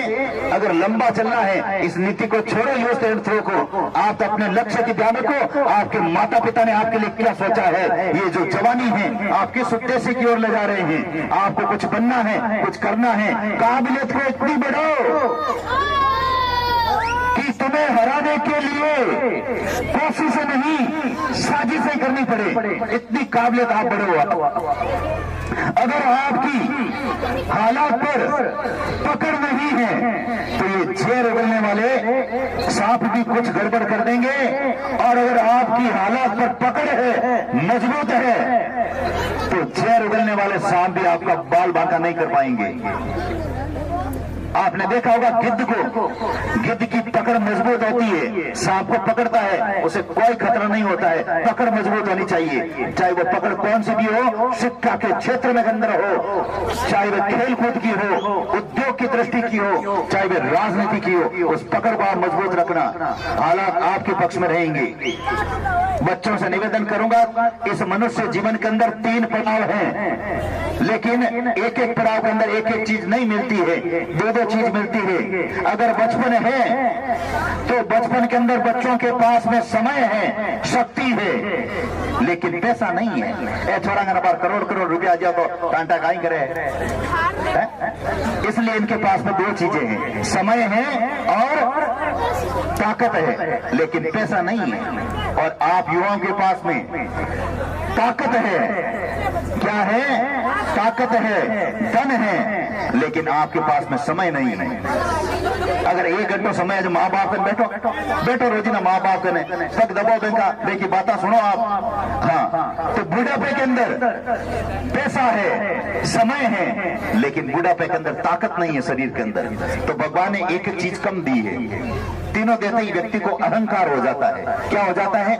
अगर लंबा चलना है, इस नीति को छोड़ो, यूज एंड थ्रो को। आप अपने लक्ष्य की ध्यान रखो। आपके माता पिता ने आपके लिए क्या सोचा है, ये जो जवानी है आप किस उद्देश्य की ओर ले जा रहे हैं। आपको कुछ बनना है, कुछ करना है, काबिलियत को इतनी बढ़ाओ कि तुम्हें हराने के लिए कोशिशें नहीं, साजिशें करनी पड़े, इतनी काबिलियत आप बढ़ो। अगर आपकी हालात पर पकड़ नहीं है तो ये झेर उगलने वाले सांप भी कुछ गड़बड़ कर देंगे, और अगर आपकी हालात पर पकड़ है, मजबूत है, तो झेर उगलने वाले सांप भी आपका बाल बांका नहीं कर पाएंगे। आपने देखा होगा गिद्ध को, गिद्ध की पकड़ मजबूत होती है, सांप को पकड़ता है, उसे कोई खतरा नहीं होता है। पकड़ मजबूत होनी चाहिए, चाहे वो पकड़ कौन सी भी हो, शिक्षा के क्षेत्र में अंदर हो, चाहे वह खेल कूद की हो, उद्योग की दृष्टि की हो, चाहे वह राजनीति की हो, उस पकड़ को आप मजबूत रखना, हालात आपके पक्ष में रहेंगे। बच्चों से निवेदन करूंगा, इस मनुष्य जीवन के अंदर 3 पड़ाव हैं, लेकिन एक एक पड़ाव के अंदर एक एक चीज नहीं मिलती है, 2-2 चीज मिलती है। अगर बचपन है तो बचपन के अंदर बच्चों के पास में समय है, शक्ति है, लेकिन पैसा नहीं है। छोड़ा बार करोड़ रुपया दिया तो टांटा काई करे, इसलिए इनके पास में 2 चीजें हैं, समय है और ताकत है, लेकिन पैसा नहीं है। और आप युवाओं के पास में ताकत है, क्या है? ताकत है, धन है, लेकिन आपके पास में समय नहीं है। अगर 1 घंटा समय है जो माँ बाप ने बैठो रोजी ना माँ बाप ने तक दबाव देगा, देखिए बातें सुनो आप। हाँ, तो बुढ़ापे के अंदर पैसा है, समय है, लेकिन बुढ़ापे के अंदर ताकत नहीं है शरीर के अंदर। तो भगवान ने एक चीज कम दी है, तीनों देते ही व्यक्ति को अहंकार हो जाता है। क्या हो जाता है?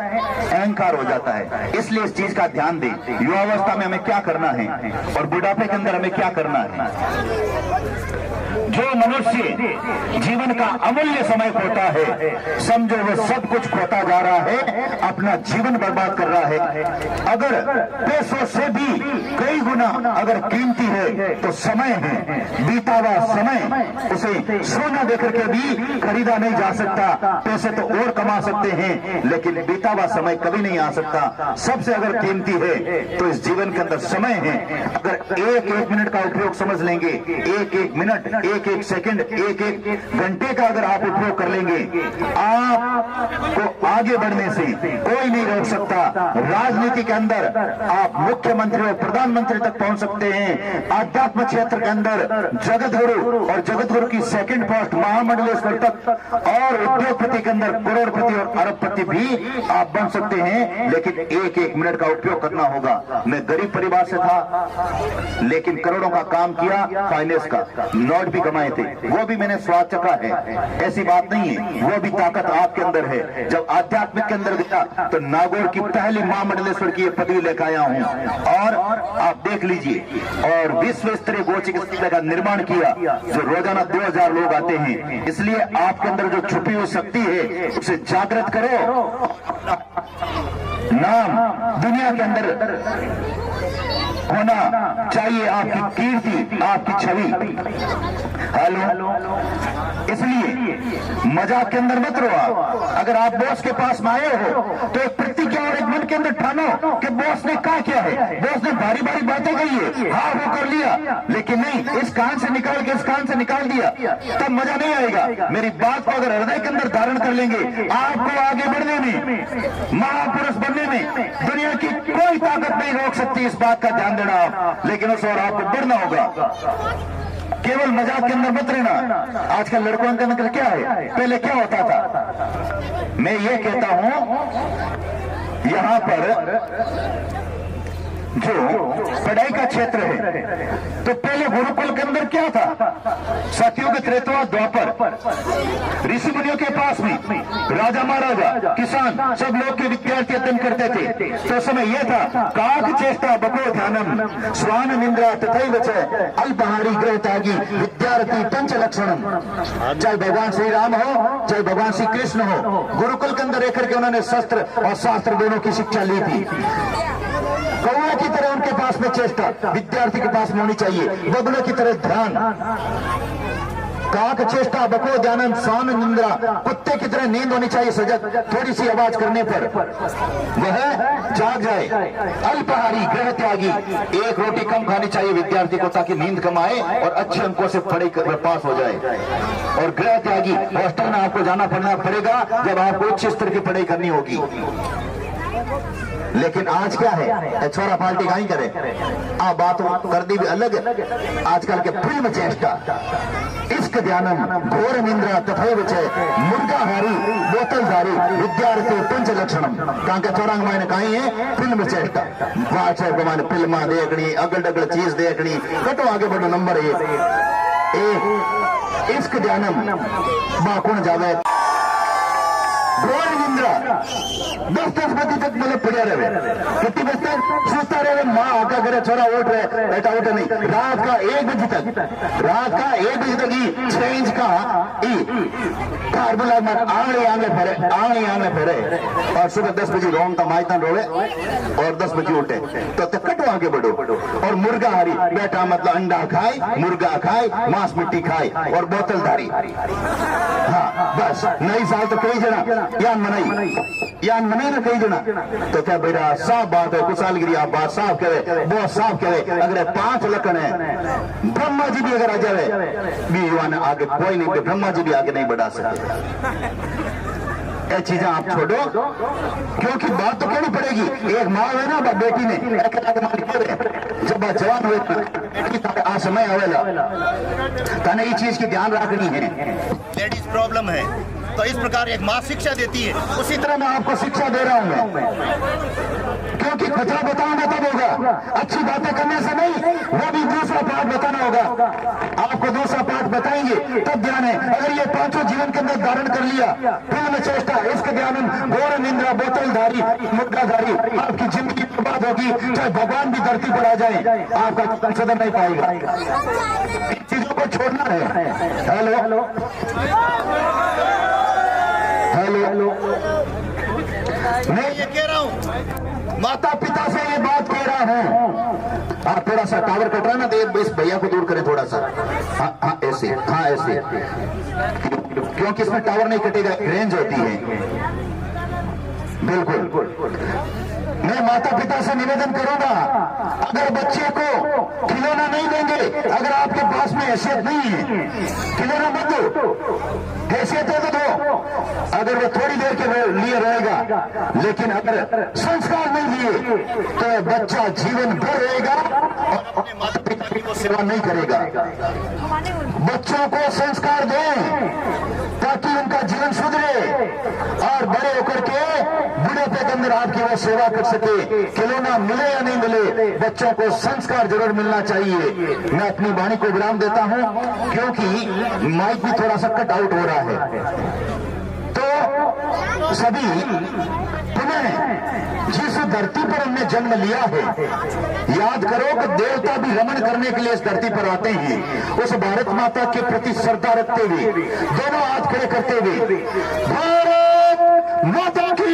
अहंकार हो जाता है। इसलिए इस चीज का ध्यान दें, युवावस्था में हमें क्या करना है और बुढ़ापे के अंदर हमें क्या करना है। जो मनुष्य जीवन का अमूल्य समय खोता है, समझो वो सब कुछ खोता जा रहा है, अपना जीवन बर्बाद कर रहा है। अगर पैसों से भी कई गुना अगर कीमती है तो समय है, बीता हुआ समय उसे सोना देकर के भी खरीदा नहीं जा सकता। पैसे तो और कमा सकते हैं, लेकिन बीता हुआ समय कभी नहीं आ सकता। सबसे अगर कीमती है तो इस जीवन के अंदर समय है। अगर एक मिनट का उपयोग समझ लेंगे, एक मिनट, एक सेकंड, एक घंटे का अगर आप उपयोग कर लेंगे, आपको आगे बढ़ने से कोई नहीं रोक सकता। राजनीति के अंदर आप मुख्यमंत्री और प्रधानमंत्री तक पहुंच सकते हैं। आध्यात्म क्षेत्र के अंदर जगतगुरु और जगतगुरु की सेकंड पोस्ट महामंडलेश्वर तक, और उद्योगपति के अंदर करोड़पति और अरबपति भी आप बन सकते हैं, लेकिन एक मिनट का उपयोग करना होगा। मैं गरीब परिवार से था, लेकिन करोड़ों का काम किया, फाइनेंस का, नोट भी कमाए थे, वो भी मैंने स्वाद चखा है। ऐसी बात नहीं है, वो भी ताकत आपके अंदर है। जब आध्यात्मिक के अंदर गया तो नागौर की पहली महामंडलेश्वर की पदवी लेकर आया हूं, और आप देख लीजिए, और विश्व स्तरीय गो चिकित्सालय का निर्माण किया, जो रोजाना 2000 लोग आते हैं। इसलिए आपके अंदर जो छुपी हुई शक्ति है उसे जागृत करो। नाम दुनिया के अंदर होना चाहिए आपकी कीर्ति, आपकी छवि। हेलो, इसलिए मजाक के अंदर मत रहो। अगर आप बॉस के पास में आए हो तो एक प्रतिज्ञा और एक मन के अंदर ठानो कि बॉस ने कहा क्या है, बॉस ने भारी भारी बातें कही है, हाँ वो कर लिया, लेकिन नहीं इस कान से निकाल के इस कान से निकाल दिया, तब मजा नहीं आएगा। मेरी बात को अगर हृदय के अंदर धारण कर लेंगे, आपको आगे बढ़ने में, महापुरुष बनने में दुनिया की कोई ताकत नहीं रोक सकती। इस बात का ध्यान देना आप, लेकिन उस और आपको बढ़ना होगा। केवल मजाक के अंदर मत रहना। आजकल लड़कों के अंदर क्या है, पहले क्या होता था, मैं ये कहता हूं यहां पर जो पढ़ाई का क्षेत्र है, तो पहले गुरुकुल के अंदर क्या था, सतयुग त्रेता द्वापर, ऋषि मुनियों के पास में राजा महाराजा किसान सब लोग के विद्यार्थी अध्ययन करते थे। तो समय यह था, काक चेष्टा बको ध्यानम स्वान निंद्रा तथैव च अल्पहारी ग्रह त्यागी विद्यार्थी पंच लक्षणम। चाहे भगवान श्री राम हो, चाहे भगवान श्री कृष्ण हो, गुरुकुल के अंदर रह करके उन्होंने शस्त्र और शास्त्र दोनों की शिक्षा ली थी। कौआ की तरह उनके पास में चेष्टा विद्यार्थी के पास में होनी चाहिए, बगुलों की तरह ध्यान, काक चेष्टा बको ध्यानम स्वान निंद्रा, कुत्ते की तरह नींद होनी चाहिए सजग, थोड़ी सी आवाज करने पर वह जाग जाए। अल्पहारी ग्रह त्यागी, एक रोटी कम खानी चाहिए विद्यार्थी को ताकि नींद कम आए और अच्छे अंकों से पढ़ाई पास हो जाए। और ग्रह त्यागी, हॉस्टल में आपको जाना पड़ेगा जब आपको उच्च स्तर की पढ़ाई करनी होगी। लेकिन आज क्या है, छोरा पार्टी का ही करे, आप बात कर दी भी अलग है। आजकल के फिल्म चेष्टा, इश्क ध्यानम घोर निंद्रा तथैव च मुर्गाहारी बोतलधारी विद्यार्थी पंच लक्षणम। कहां के छोरा मैंने कही है फिल्म चेष्टा, वाट्सएप को मैंने फिल्मा देखनी, अगल डगल चीज देखनी, कटो आगे बढ़ो। नंबर एक इश्क ध्यानम बाकुण जावे घोर निंद्रा 10-10 बजे तक मतलब पड़िया रहे, कितनी बजे तक सोचता रहे, माँ आका करे छोरा उठ रहे, बेटा उठे नहीं, रात का 1 बजे तक ही 6 इंच का कार्बुला में आंगले फेरे और सुबह 10 बजे रोम का माइतन रोवे और 10 बजे उठे। तो कटो आगे बढ़ो। और मुर्गाहारी, बेटा मतलब अंडा खाए, मुर्गा खाए, मांस मिट्टी खाए और बोतलधारी। हाँ बस, नई साल तो कई जना यान मनाई ना कई जना, तो क्या बेटा साफ बात है, कुशालगिरी आप बात साफ करे, बहुत साफ करे। अगर 5 लखन है, ब्रह्मा जी भी अगर आ जाए भी आगे कोई नहीं, ब्रह्मा जी भी आगे नहीं बढ़ा सकते। ये चीजें आप छोड़ो, क्योंकि बात तो कहनी पड़ेगी। एक माँ है ना बेटी ने जब जवान हुए आ समय आवेला तने ये चीज की ध्यान रखनी है। लेडीज प्रॉब्लम है, तो इस प्रकार एक माँ शिक्षा देती है, उसी तरह मैं आपको शिक्षा दे रहा हूं मैं, क्योंकि कचरा बताऊंगा तब होगा, अच्छी बातें करने से नहीं, वो भी दूसरा पाठ बताना होगा। आपको दूसरा पाठ बताएंगे तब ध्यान है। अगर ये 5 जीवन के अंदर धारण कर लिया, फिल्म चेष्टा, इसके ध्यान, घोर निंद्रा, बोतलधारी, मुर्गाधारी, आपकी जिंदगी बर्बाद होगी। चाहे भगवान भी धरती पर आ जाए, आपका संशोधन नहीं पाएगा। इन चीजों को छोड़ना है। हेलो, मैं ये कह रहा हूँ, माता पिता से ये बात कह रहा हूँ। आप थोड़ा सा टावर कट रहा ना, तो इस भैया को दूर करें थोड़ा सा। हाँ ऐसे, हाँ ऐसे, क्योंकि इसमें टावर नहीं कटेगा, रेंज होती है। बिल्कुल, मैं माता पिता से निवेदन करूंगा, अगर बच्चे को खिलौना नहीं देंगे, अगर आपके पास में हैसियत नहीं है, खिलौना मत दो, हैसियत है तो दो। अगर वो थोड़ी देर के लिए रहेगा, लेकिन अगर संस्कार नहीं लिए तो बच्चा जीवन भर रहेगा और अपने माता पिता की वो सेवा नहीं करेगा। बच्चों को संस्कार दें ताकि उनका जीवन सुधरे और बड़े होकर के बुढ़ापे के अंदर आपकी वो सेवा कर सके। खिलौना मिले या नहीं मिले, बच्चों को संस्कार जरूर मिलना चाहिए। मैं अपनी वाणी को विराम देता हूं, क्योंकि माइक भी थोड़ा सा कट आउट हो रहा है। तो सभी पुनः जिस धरती पर हमने जन्म लिया है, याद करो कि देवता भी रमण करने के लिए इस धरती पर आते हैं। उस भारत माता के प्रति श्रद्धा रखते हुए, दोनों हाथ खड़े करते हुए, भारत माता की,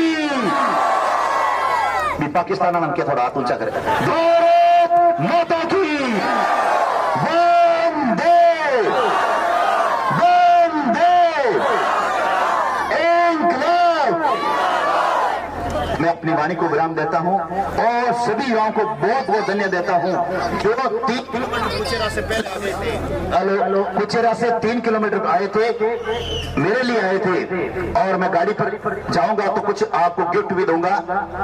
पाकिस्तान नाम के थोड़ा हाथ ऊंचा करे, भारत माता की वंदे वंदे इंकलाब। मैं अपनी वाणी को विराम देता हूं और सभी युवाओं को बहुत बहुत धन्यवाद देता हूं जो कुचेरा से पहले आ गए थे। हेलो कुचेरा से 3 किलोमीटर आए थे, मेरे लिए आए थे और मैं गाड़ी पर जाऊंगा तो कुछ आपको गिफ्ट भी दूंगा।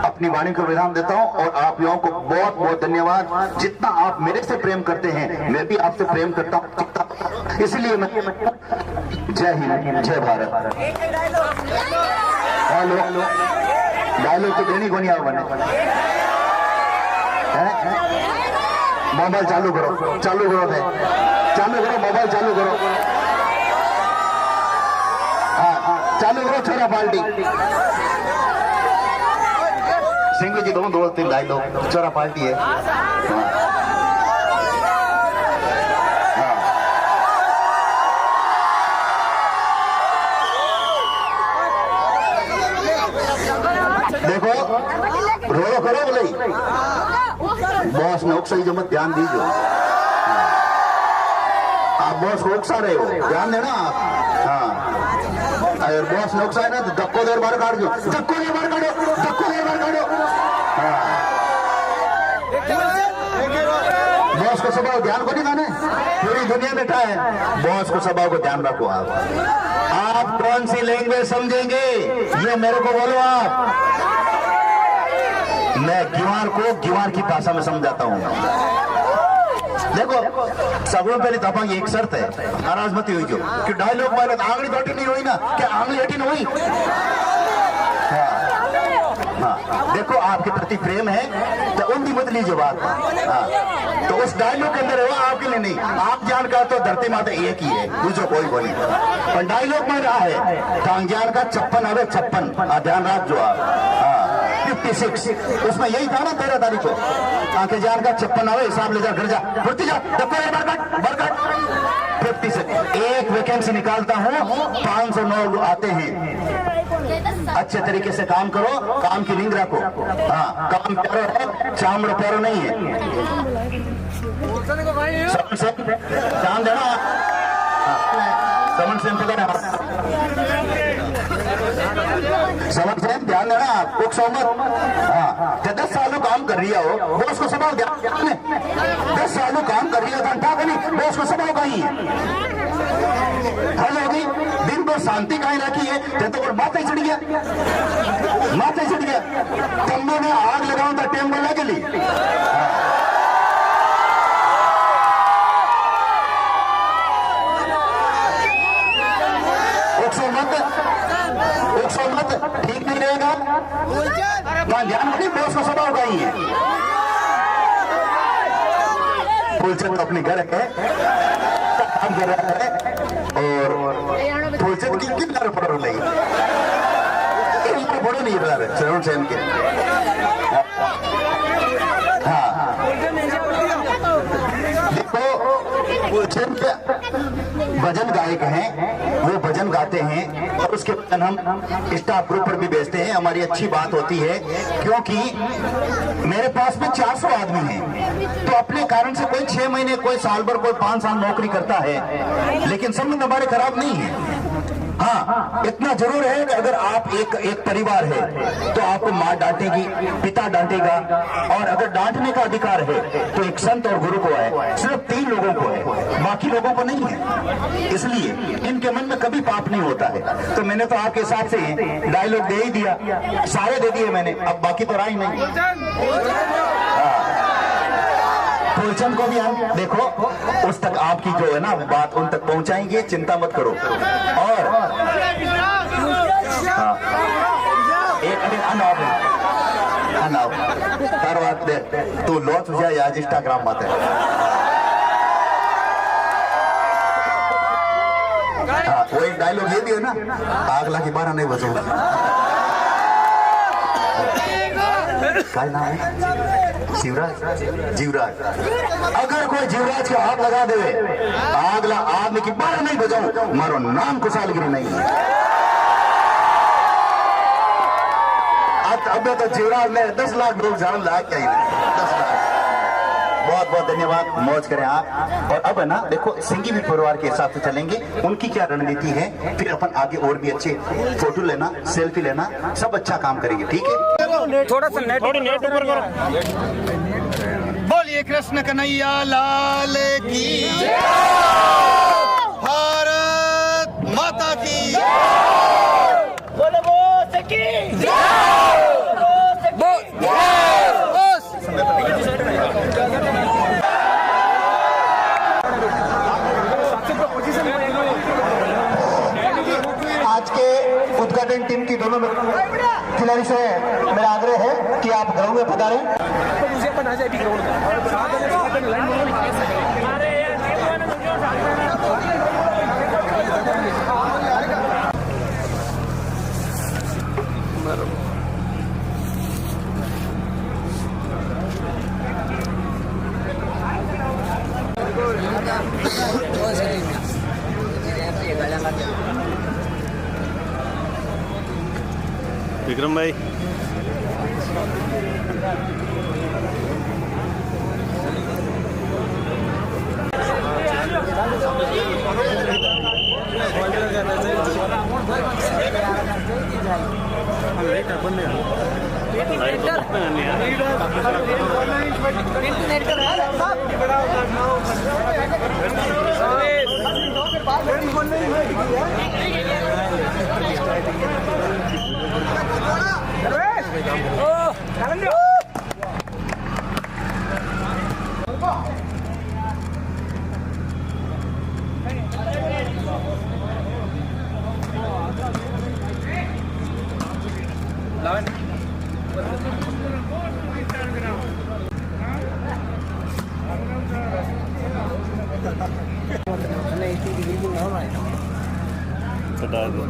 अपनी वाणी को विराम देता हूं और आप युवाओं को बहुत बहुत धन्यवाद। जितना आप मेरे से प्रेम करते हैं मैं भी आपसे प्रेम करता हूं, इसलिए मैं जय हिंद जय भारत। हेलो डायलॉग तो देनी को नहीं आओ बने। मोबाइल चालू करो चालू करो मोबाइल चालू करो। हाँ चालू करो छोरा पार्टी। सिंह जी दो 2-3 डायलॉग छोरा पार्टी है। देखो रोलो करो बोले बॉस ने उकसाई जो मत ध्यान दीजिए। आप बॉस को उकसा रहे हो, ध्यान देना आप। हाँ अगर बॉस ने उकसाए ना तो धक्को देर बार काट दो, धक्को देर बार काटो, धक्को देर बार काटो। हाँ बॉस को स्वभाव ध्यान को नहीं खाने, पूरी दुनिया बैठा है। बॉस को स्वभाव को ध्यान रखो। आप कौन सी लैंग्वेज समझेंगे ये मेरे को बोलो आप। मैं ग्वार को ग्वार की भाषा में समझाता हूं। देखो सबसे पहले तो अपन एक शर्त है, नाराज मत हुई जो कि डायलॉग मारे आंगली तो हटी नहीं हुई ना, क्या आंगली हटी नहीं हुई? हाँ देखो आपके प्रति प्रेम है तो उनकी मत लीजिए बात। हाँ तो उस डायलॉग के अंदर है वो आपके लिए नहीं। आप जान का तो धरती माता एक ही है, दूसरा कोई को नहीं। पर डायलॉग में रहा है टांग जान का 56 आवे 56 ध्यान रख जो आप। 56 उसमें यही था ना 13 तारीख को आंखें जान का 56 आवे हिसाब ले जा घर जा फुर्ती जा बरकट 56 एक वैकेंसी निकालता हूँ 509 आते हैं। अच्छे तरीके से काम करो, काम की नींद रखो। हाँ काम प्यारो है, चामड़ प्यारो नहीं है। ध्यान देना समन से समझ से ध्यान देना आप मत। हाँ 10 सालों काम कर रही हो बॉस को स्वभाव ध्यान 10 सालों काम कर रही हो बॉस को स्वभाव कहीं है। हल हो गई दिन भर शांति कहीं रखी है तो माथा ही चढ़ गया तंबू में आग लगाओ तो टेम्बो लगे ली। मत ठीक नहीं रहेगा, ध्यान रखिए बॉस को स्वभाव का ही है। फुलचंद अपने घर है काम कर रहा है और फुलचंद की कितना पढ़ो नहीं पढ़ो नहीं रहा है शरण सेन के। हाँ देखो फुलचंद भजन गायक हैं, वो भजन गाते हैं और उसके भजन हम स्टाफ ग्रुप पर भी भेजते हैं। हमारी अच्छी बात होती है क्योंकि मेरे पास में 400 आदमी हैं तो अपने कारण से कोई 6 महीने कोई साल भर कोई 5 साल नौकरी करता है लेकिन संबंध हमारे खराब नहीं है। हाँ इतना जरूर है कि अगर आप एक परिवार है तो आपको माँ डांटेगी, पिता डांटेगा और अगर डांटने का अधिकार है तो एक संत और गुरु को है, सिर्फ 3 लोगों को है, बाकी लोगों को नहीं है। इसलिए इनके मन में कभी पाप नहीं होता है। तो मैंने तो आपके हिसाब से डायलॉग दे ही दिया, सारे दे दिए मैंने, अब बाकी तो रहा ही नहीं। फुलचंद को भी हम देखो उस तक आपकी जो है ना बात उन तक पहुंचाएंगे, चिंता मत करो। और एक अनाव हर बात दे तू लॉन्च हो जाए आज इंस्टाग्राम मत है। वो एक डायलॉग ये भी है ना, आग लगी 12 नहीं बचूंगा। क्या नाम है? शिवराज जीवराज। अगर कोई जीवराज को आग लगा दे आग में की 12 नहीं बजाऊं मारो नाम कुशालगिरी नहीं है। अब तो जीवराज ने 10 लाख लोग जान ला क्या 10 लाख बहुत बहुत धन्यवाद, मौज करें आप। और अब है ना देखो सिंगी भी परिवार के हिसाब से चलेंगे, उनकी क्या रणनीति है, फिर अपन आगे और भी अच्छे फोटो लेना, सेल्फी लेना, सब अच्छा काम करेंगे, ठीक है। थोड़ा सा नेट ऊपर करो। बोलिए कृष्ण कन्हैया लाल की जय, भारत माता की बोलो बोस की आज के उद्घाटन टीम की दोनों खिलाड़ी से मेरा आग्रह है कि आप घरों में पधारें। विक्रम भाई हटा दो।